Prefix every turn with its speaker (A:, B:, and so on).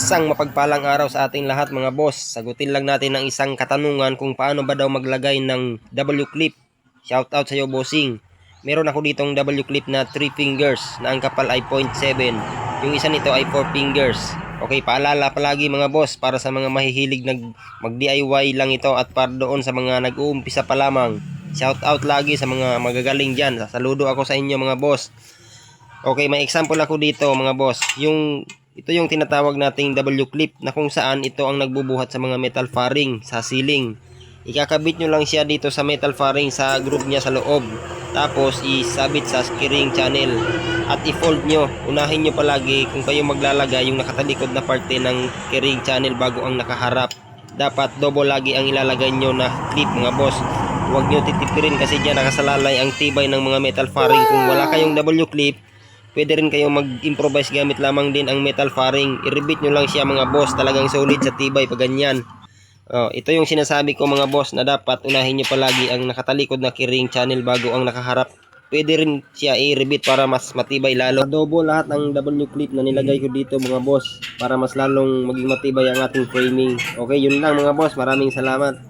A: Isang mapagpalang araw sa ating lahat mga boss. Sagutin lang natin ang isang katanungan kung paano ba daw maglagay ng W-clip. Shoutout sa iyo bossing. Meron ako ditong W-clip na 3 fingers na ang kapal ay 0.7. Yung isa nito ay 4 fingers. Okay, paalala palagi mga boss para sa mga mahihilig mag-DIY lang ito at para doon sa mga nag-uumpisa pa lamang. Shoutout lagi sa mga magagaling dyan. Saludo ako sa inyo mga boss. Okay, may example ako dito mga boss. Ito yung tinatawag nating W-clip na kung saan ito ang nagbubuhat sa mga metal fairing sa ceiling. Ikakabit nyo lang siya dito sa metal fairing sa groove niya sa loob. Tapos isabit sa steering channel at i-fold nyo. Unahin nyo palagi kung kayo maglalagay yung nakatalikod na parte ng steering channel bago ang nakaharap. Dapat double lagi ang ilalagay nyo na clip mga boss. Huwag nyo titipirin kasi dyan nakasalalay ang tibay ng mga metal fairing. Kung wala kayong W-clip, pwede rin kayong mag-improvise gamit lamang din ang metal fairing. I-rebit nyo lang siya mga boss. Talagang solid sa tibay pag ganyan. Ito yung sinasabi ko mga boss na dapat unahin nyo palagi ang nakatalikod na steering channel bago ang nakaharap. Pwede rin siya i-rebit para mas matibay lalo. Adobo lahat ng W-clip na nilagay ko dito mga boss para mas lalong maging matibay ang ating framing. Okay, yun lang mga boss. Maraming salamat.